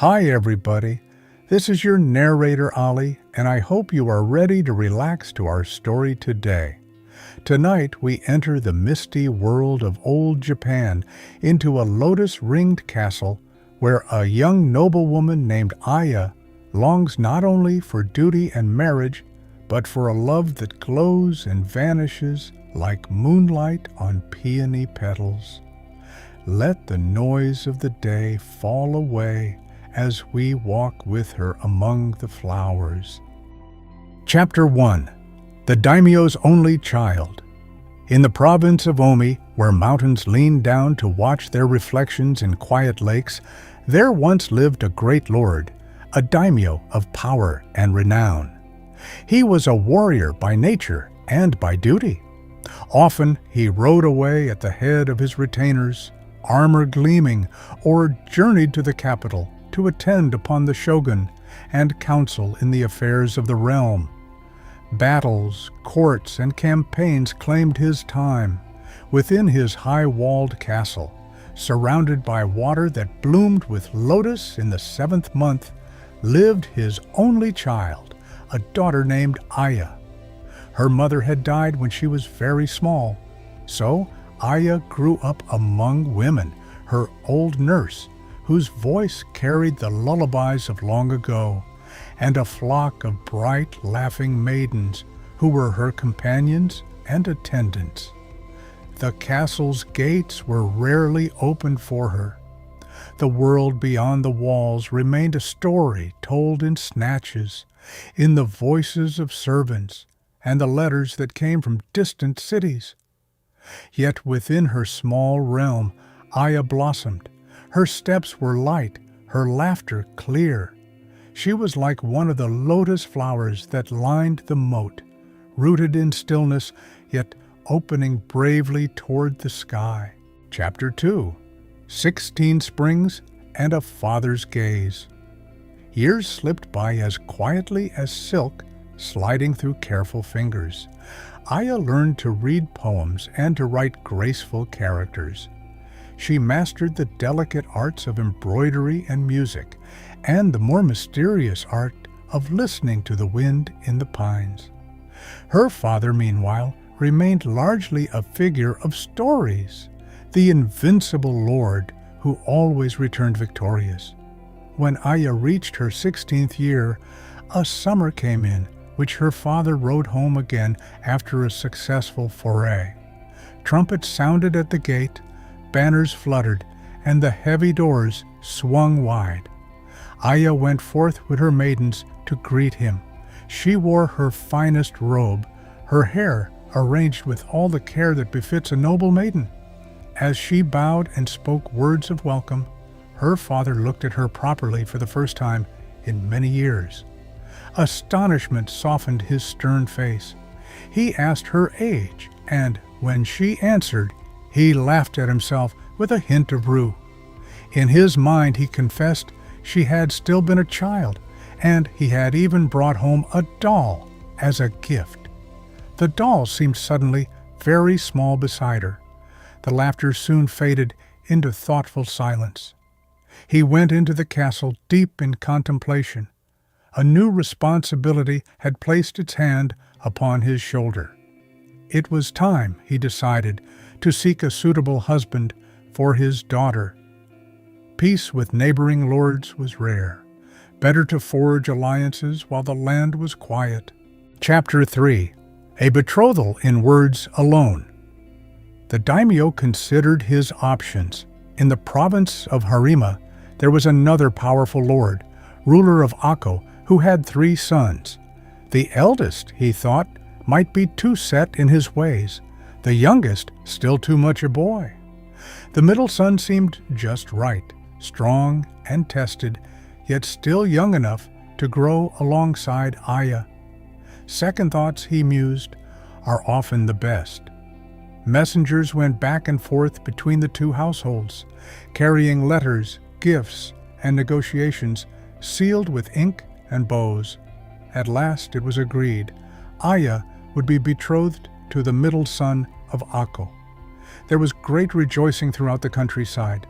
Hi everybody, this is your narrator Ali, and I hope you are ready to relax to our story today. Tonight we enter the misty world of old Japan into a lotus-ringed castle where a young noblewoman named Aya longs not only for duty and marriage, but for a love that glows and vanishes like moonlight on peony petals. Let the noise of the day fall away as we walk with her among the flowers. Chapter 1. The Daimyo's Only Child. In the province of Omi, where mountains lean down to watch their reflections in quiet lakes, there once lived a great lord, a daimyo of power and renown. He was a warrior by nature and by duty. Often he rode away at the head of his retainers, armor gleaming, or journeyed to the capital to attend upon the shogun and counsel in the affairs of the realm. Battles, courts, and campaigns claimed his time. Within his high-walled castle, surrounded by water that bloomed with lotus in the 7th month, lived his only child, a daughter named Aya. Her mother had died when she was very small, so Aya grew up among women, her old nurse, whose voice carried the lullabies of long ago, and a flock of bright, laughing maidens who were her companions and attendants. The castle's gates were rarely opened for her. The world beyond the walls remained a story told in snatches, in the voices of servants and the letters that came from distant cities. Yet within her small realm, Aya blossomed. Her steps were light, her laughter clear. She was like one of the lotus flowers that lined the moat, rooted in stillness, yet opening bravely toward the sky. Chapter 2. 16 Springs and a Father's Gaze. Years slipped by as quietly as silk sliding through careful fingers. Aya learned to read poems and to write graceful characters. She mastered the delicate arts of embroidery and music, and the more mysterious art of listening to the wind in the pines. Her father, meanwhile, remained largely a figure of stories, the invincible lord who always returned victorious. When Aya reached her 16th year, a summer came in, which her father rode home again after a successful foray. Trumpets sounded at the gate, banners fluttered, and the heavy doors swung wide. Aya went forth with her maidens to greet him. She wore her finest robe, her hair arranged with all the care that befits a noble maiden. As she bowed and spoke words of welcome, her father looked at her properly for the first time in many years. Astonishment softened his stern face. He asked her age, and when she answered, he laughed at himself with a hint of rue. In his mind, he confessed she had still been a child, and he had even brought home a doll as a gift. The doll seemed suddenly very small beside her. The laughter soon faded into thoughtful silence. He went into the castle deep in contemplation. A new responsibility had placed its hand upon his shoulder. It was time, he decided, to seek a suitable husband for his daughter. Peace with neighboring lords was rare. Better to forge alliances while the land was quiet. Chapter 3. A Betrothal in Words Alone. The daimyo considered his options. In the province of Harima, there was another powerful lord, ruler of Akko, who had 3 sons. The eldest, he thought, might be too set in his ways, the youngest still too much a boy. The middle son seemed just right, strong and tested, yet still young enough to grow alongside Aya. Second thoughts, he mused, are often the best. Messengers went back and forth between the 2 households, carrying letters, gifts, and negotiations sealed with ink and bows. At last it was agreed. Aya would be betrothed to the middle son of Akko. There was great rejoicing throughout the countryside.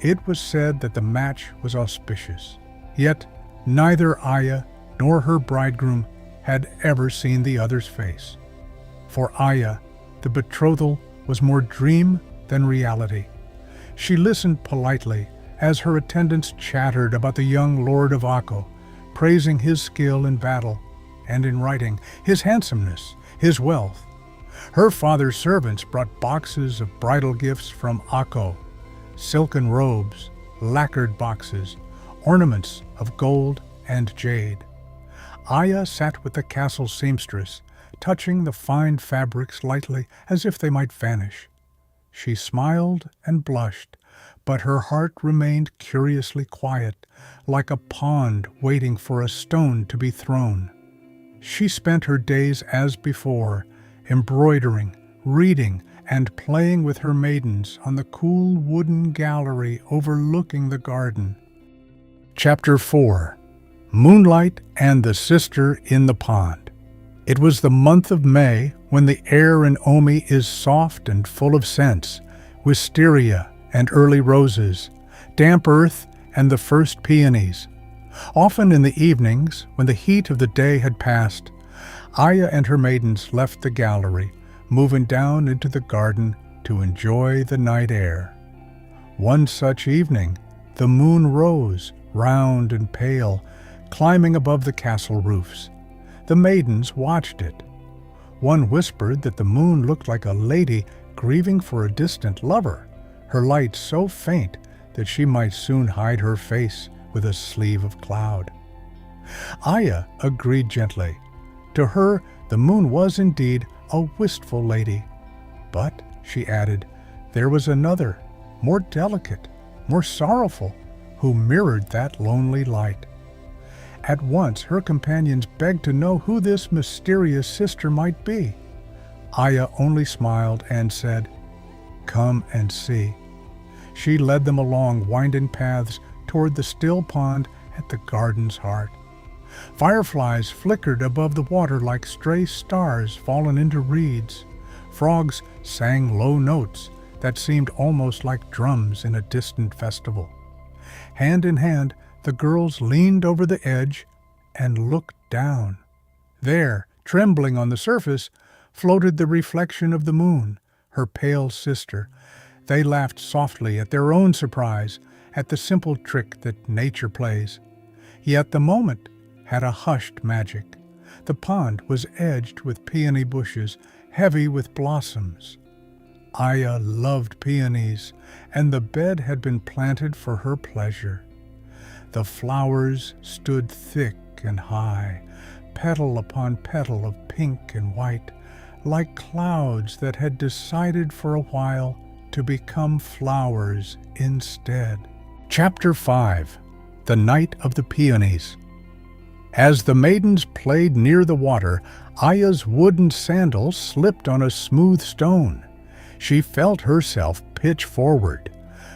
It was said that the match was auspicious. Yet neither Aya nor her bridegroom had ever seen the other's face. For Aya, the betrothal was more dream than reality. She listened politely as her attendants chattered about the young Lord of Akko, praising his skill in battle and in writing, his handsomeness, his wealth. Her father's servants brought boxes of bridal gifts from Akko, silken robes, lacquered boxes, ornaments of gold and jade. Aya sat with the castle seamstress, touching the fine fabrics lightly as if they might vanish. She smiled and blushed, but her heart remained curiously quiet, like a pond waiting for a stone to be thrown. She spent her days as before, embroidering, reading, and playing with her maidens on the cool wooden gallery overlooking the garden. Chapter 4. Moonlight and the Sister in the Pond. It was the month of May, when the air in Omi is soft and full of scents, wisteria and early roses, damp earth and the first peonies. Often in the evenings, when the heat of the day had passed, Aya and her maidens left the gallery, moving down into the garden to enjoy the night air. One such evening, the moon rose, round and pale, climbing above the castle roofs. The maidens watched it. One whispered that the moon looked like a lady grieving for a distant lover, her light so faint that she might soon hide her face with a sleeve of cloud. Aya agreed gently. To her, the moon was indeed a wistful lady. But, she added, there was another, more delicate, more sorrowful, who mirrored that lonely light. At once her companions begged to know who this mysterious sister might be. Aya only smiled and said, "Come and see." She led them along winding paths toward the still pond at the garden's heart. Fireflies flickered above the water like stray stars fallen into reeds. Frogs sang low notes that seemed almost like drums in a distant festival. Hand in hand, the girls leaned over the edge and looked down. There, trembling on the surface, floated the reflection of the moon, her pale sister. They laughed softly at their own surprise, at the simple trick that nature plays. Yet the moment had a hushed magic. The pond was edged with peony bushes, heavy with blossoms. Aya loved peonies, and the bed had been planted for her pleasure. The flowers stood thick and high, petal upon petal of pink and white, like clouds that had decided for a while to become flowers instead. Chapter 5. The Night of the Peonies. As the maidens played near the water, Aya's wooden sandal slipped on a smooth stone. She felt herself pitch forward.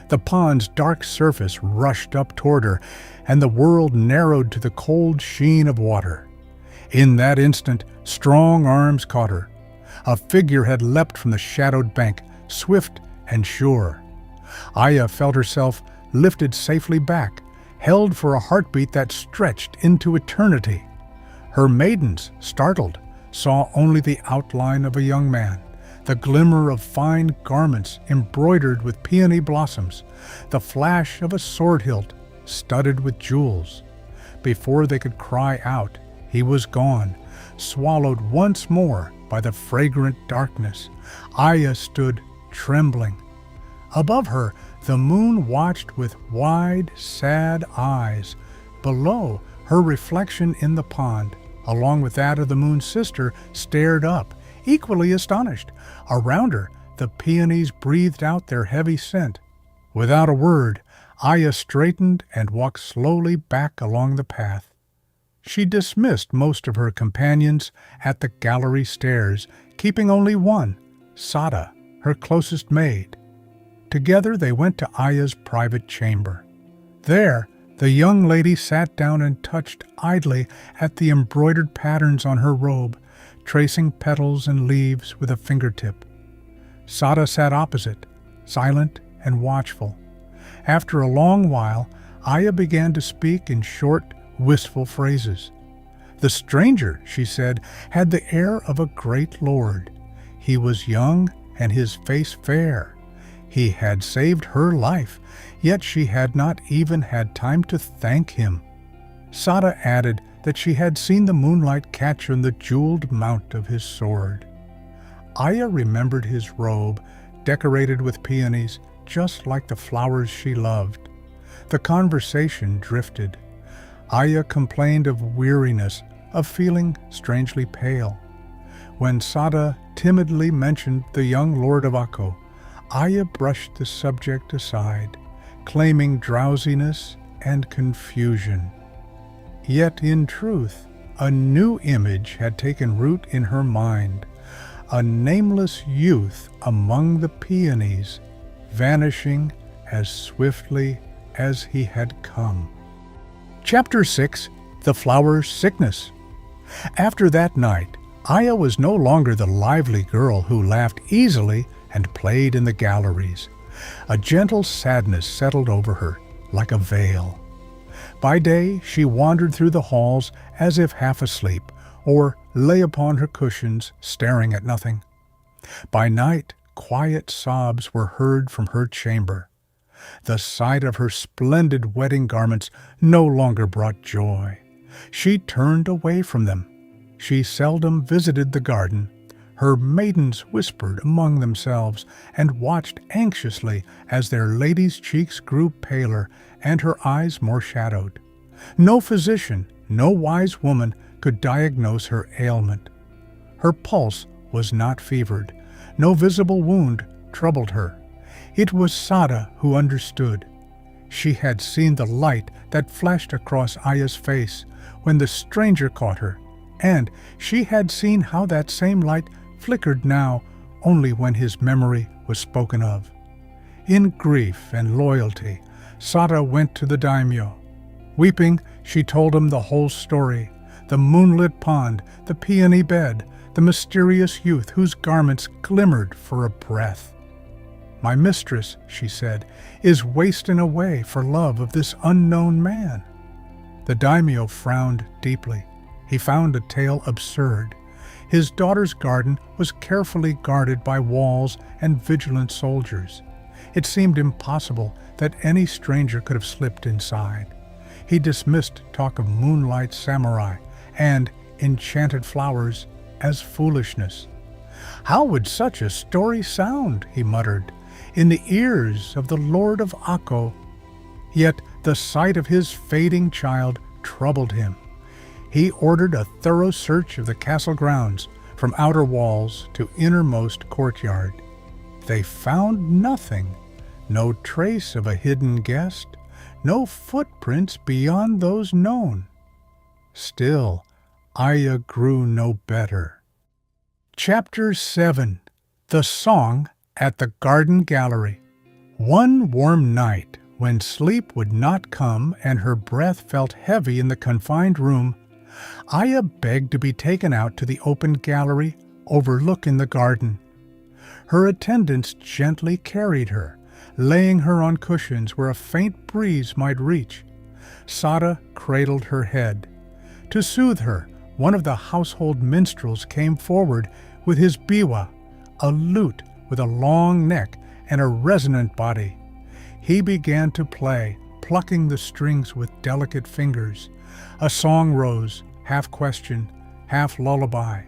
The pond's dark surface rushed up toward her, and the world narrowed to the cold sheen of water. In that instant, strong arms caught her. A figure had leapt from the shadowed bank, swift and sure. Aya felt herself lifted safely back, held for a heartbeat that stretched into eternity. Her maidens, startled, saw only the outline of a young man, the glimmer of fine garments embroidered with peony blossoms, the flash of a sword hilt studded with jewels. Before they could cry out, he was gone, swallowed once more by the fragrant darkness. Aya stood trembling. Above her, the moon watched with wide, sad eyes. Below, her reflection in the pond, along with that of the moon's sister, stared up, equally astonished. Around her, the peonies breathed out their heavy scent. Without a word, Aya straightened and walked slowly back along the path. She dismissed most of her companions at the gallery stairs, keeping only one, Sada, her closest maid. Together they went to Aya's private chamber. There, the young lady sat down and touched idly at the embroidered patterns on her robe, tracing petals and leaves with a fingertip. Sada sat opposite, silent and watchful. After a long while, Aya began to speak in short, wistful phrases. The stranger, she said, had the air of a great lord. He was young and his face fair. He had saved her life, yet she had not even had time to thank him. Sada added that she had seen the moonlight catch on the jeweled mount of his sword. Aya remembered his robe, decorated with peonies, just like the flowers she loved. The conversation drifted. Aya complained of weariness, of feeling strangely pale. When Sada timidly mentioned the young Lord of Akko, Aya brushed the subject aside, claiming drowsiness and confusion. Yet in truth, a new image had taken root in her mind, a nameless youth among the peonies, vanishing as swiftly as he had come. Chapter 6. The Flower's Sickness. After that night, Aya was no longer the lively girl who laughed easily and played in the galleries. A gentle sadness settled over her, like a veil. By day, she wandered through the halls as if half asleep, or lay upon her cushions, staring at nothing. By night, quiet sobs were heard from her chamber. The sight of her splendid wedding garments no longer brought joy. She turned away from them. She seldom visited the garden. Her maidens whispered among themselves and watched anxiously as their lady's cheeks grew paler and her eyes more shadowed. No physician, no wise woman could diagnose her ailment. Her pulse was not fevered. No visible wound troubled her. It was Sada who understood. She had seen the light that flashed across Aya's face when the stranger caught her, and she had seen how that same light flickered now only when his memory was spoken of. In grief and loyalty, Sada went to the daimyo. Weeping, she told him the whole story, the moonlit pond, the peony bed, the mysterious youth whose garments glimmered for a breath. "My mistress," she said, "is wasting away for love of this unknown man." The daimyo frowned deeply. He found the tale absurd. His daughter's garden was carefully guarded by walls and vigilant soldiers. It seemed impossible that any stranger could have slipped inside. He dismissed talk of moonlight samurai and enchanted flowers as foolishness. "How would such a story sound," he muttered, "in the ears of the Lord of Akko?" Yet the sight of his fading child troubled him. He ordered a thorough search of the castle grounds, from outer walls to innermost courtyard. They found nothing, no trace of a hidden guest, no footprints beyond those known. Still, Aya grew no better. Chapter 7. The Song at the Garden Gallery. One warm night, when sleep would not come and her breath felt heavy in the confined room, Aya begged to be taken out to the open gallery overlooking the garden. Her attendants gently carried her, laying her on cushions where a faint breeze might reach. Sada cradled her head. To soothe her, one of the household minstrels came forward with his biwa, a lute with a long neck and a resonant body. He began to play, plucking the strings with delicate fingers. A song rose, half question, half lullaby.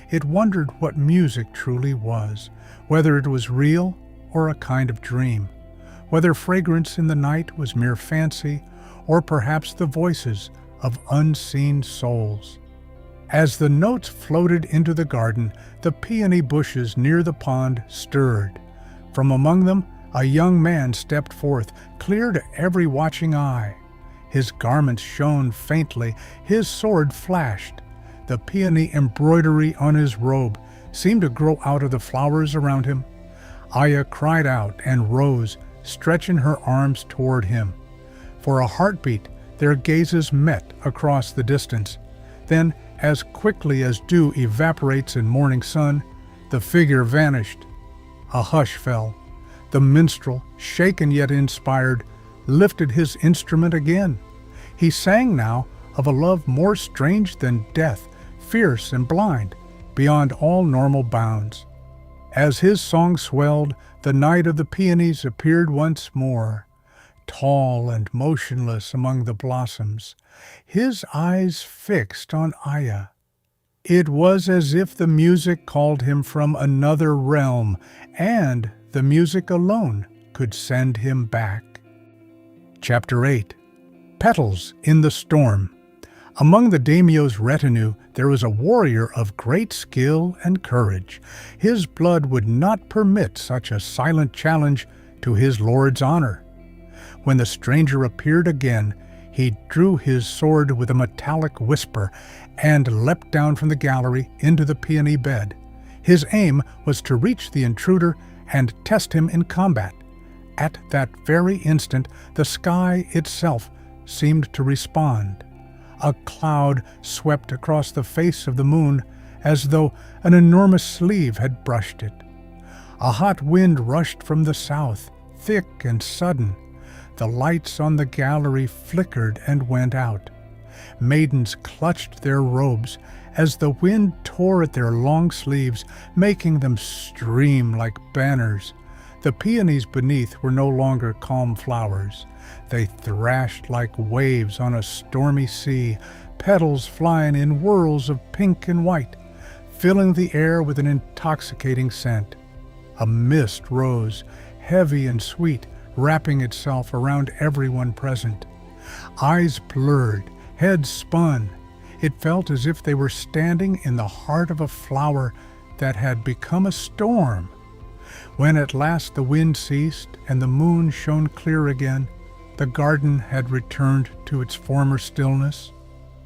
It wondered what music truly was, whether it was real or a kind of dream, whether fragrance in the night was mere fancy or perhaps the voices of unseen souls. As the notes floated into the garden, the peony bushes near the pond stirred. From among them, a young man stepped forth, clear to every watching eye. His garments shone faintly, his sword flashed. The peony embroidery on his robe seemed to grow out of the flowers around him. Aya cried out and rose, stretching her arms toward him. For a heartbeat, their gazes met across the distance. Then, as quickly as dew evaporates in morning sun, the figure vanished. A hush fell. The minstrel, shaken yet inspired, lifted his instrument again. He sang now of a love more strange than death, fierce and blind, beyond all normal bounds. As his song swelled, the Knight of the Peonies appeared once more, tall and motionless among the blossoms, his eyes fixed on Aya. It was as if the music called him from another realm, and the music alone could send him back. Chapter 8. Petals in the Storm. Among the daimyo's retinue there was a warrior of great skill and courage. His blood would not permit such a silent challenge to his lord's honor. When the stranger appeared again, he drew his sword with a metallic whisper and leapt down from the gallery into the peony bed. His aim was to reach the intruder and test him in combat. At that very instant, the sky itself seemed to respond. A cloud swept across the face of the moon as though an enormous sleeve had brushed it. A hot wind rushed from the south, thick and sudden. The lights on the gallery flickered and went out. Maidens clutched their robes as the wind tore at their long sleeves, making them stream like banners. The peonies beneath were no longer calm flowers. They thrashed like waves on a stormy sea, petals flying in whirls of pink and white, filling the air with an intoxicating scent. A mist rose, heavy and sweet, wrapping itself around everyone present. Eyes blurred, heads spun. It felt as if they were standing in the heart of a flower that had become a storm. When at last the wind ceased and the moon shone clear again, the garden had returned to its former stillness.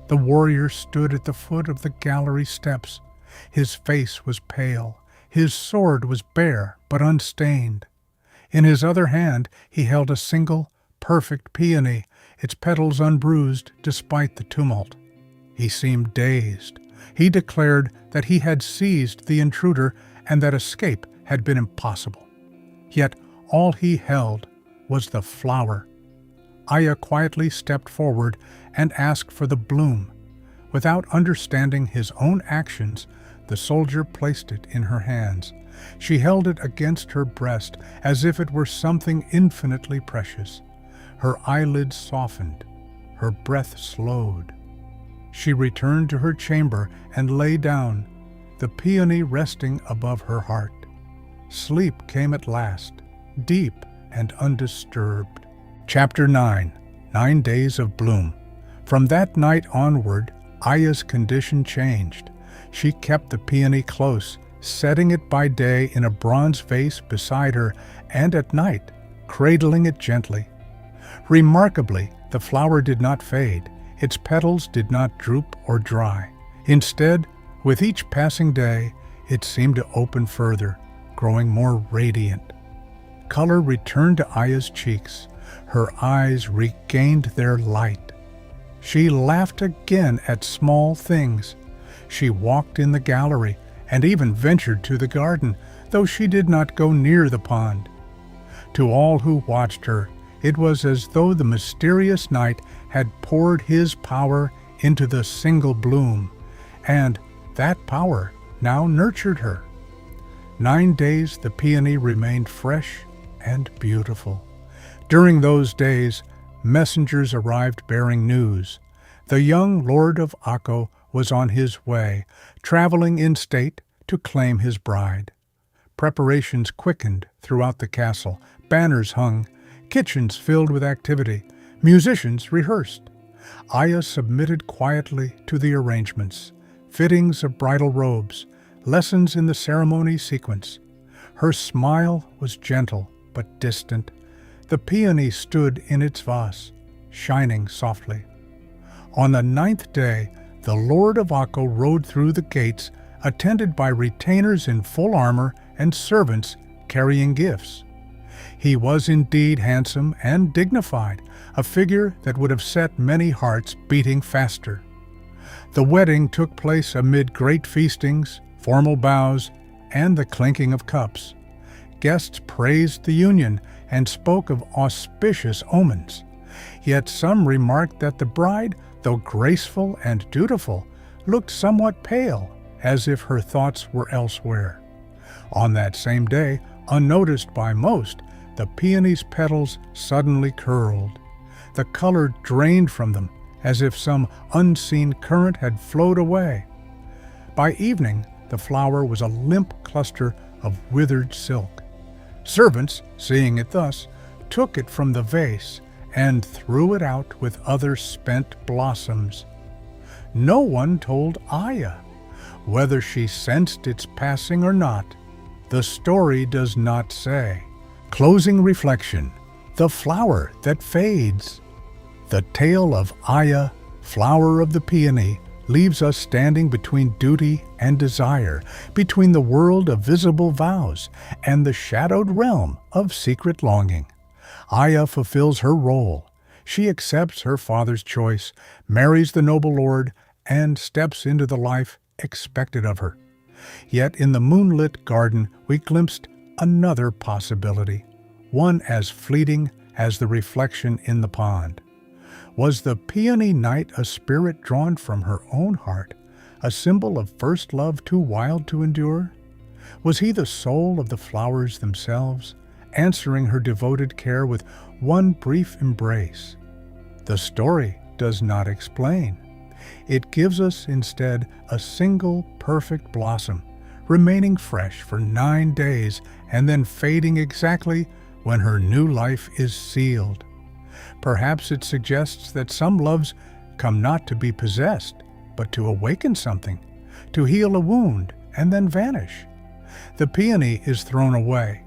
The warrior stood at the foot of the gallery steps. His face was pale. His sword was bare but unstained. In his other hand he held a single, perfect peony, its petals unbruised despite the tumult. He seemed dazed. He declared that he had seized the intruder and that escape had been impossible. Yet all he held was the flower. Aya quietly stepped forward and asked for the bloom. Without understanding his own actions, the soldier placed it in her hands. She held it against her breast as if it were something infinitely precious. Her eyelids softened. Her breath slowed. She returned to her chamber and lay down, the peony resting above her heart. Sleep came at last, deep and undisturbed. Chapter 9. 9 Days of Bloom. From that night onward, Aya's condition changed. She kept the peony close, setting it by day in a bronze vase beside her, and at night, cradling it gently. Remarkably, the flower did not fade. Its petals did not droop or dry. Instead, with each passing day, it seemed to open further, growing more radiant. Color returned to Aya's cheeks. Her eyes regained their light. She laughed again at small things. She walked in the gallery and even ventured to the garden, though she did not go near the pond. To all who watched her, it was as though the mysterious night had poured his power into the single bloom, and that power now nurtured her. 9 days the peony remained fresh and beautiful. During those days, messengers arrived bearing news. The young Lord of Akko was on his way, traveling in state to claim his bride. Preparations quickened throughout the castle. Banners hung, kitchens filled with activity, musicians rehearsed. Aya submitted quietly to the arrangements, fittings of bridal robes, lessons in the ceremony sequence. Her smile was gentle but distant. The peony stood in its vase, shining softly. On the 9th day, the Lord of Akko rode through the gates, attended by retainers in full armor and servants carrying gifts. He was indeed handsome and dignified, a figure that would have set many hearts beating faster. The wedding took place amid great feastings, formal bows, and the clinking of cups. Guests praised the union and spoke of auspicious omens. Yet some remarked that the bride, though graceful and dutiful, looked somewhat pale, as if her thoughts were elsewhere. On that same day, unnoticed by most, the peonies' petals suddenly curled. The color drained from them, as if some unseen current had flowed away. By evening, the flower was a limp cluster of withered silk. Servants, seeing it thus, took it from the vase and threw it out with other spent blossoms. No one told Aya. Whether she sensed its passing or not, the story does not say. Closing reflection: the flower that fades. The tale of Aya, flower of the peony, leaves us standing between duty and desire, between the world of visible vows and the shadowed realm of secret longing. Aya fulfills her role. She accepts her father's choice, marries the noble lord, and steps into the life expected of her. Yet in the moonlit garden we glimpsed another possibility, one as fleeting as the reflection in the pond. Was the peony knight a spirit drawn from her own heart, a symbol of first love too wild to endure? Was he the soul of the flowers themselves, answering her devoted care with one brief embrace? The story does not explain. It gives us instead a single perfect blossom, remaining fresh for 9 days and then fading exactly when her new life is sealed. Perhaps it suggests that some loves come not to be possessed, but to awaken something, to heal a wound and then vanish. The peony is thrown away,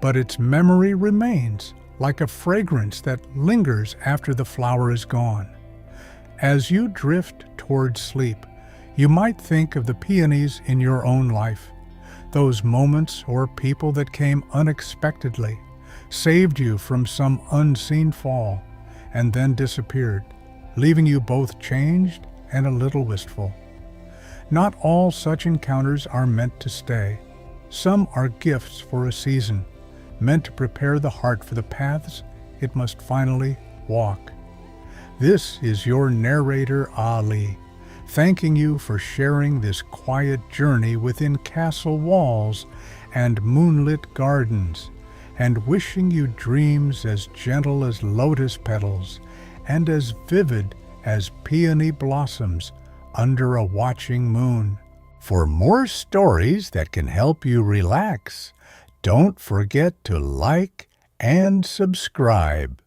but its memory remains, like a fragrance that lingers after the flower is gone. As you drift towards sleep, you might think of the peonies in your own life, those moments or people that came unexpectedly, saved you from some unseen fall, and then disappeared, leaving you both changed and a little wistful. Not all such encounters are meant to stay. Some are gifts for a season, meant to prepare the heart for the paths it must finally walk. This is your narrator, Ali, thanking you for sharing this quiet journey within castle walls and moonlit gardens, and wishing you dreams as gentle as lotus petals and as vivid as peony blossoms under a watching moon. For more stories that can help you relax, don't forget to like and subscribe.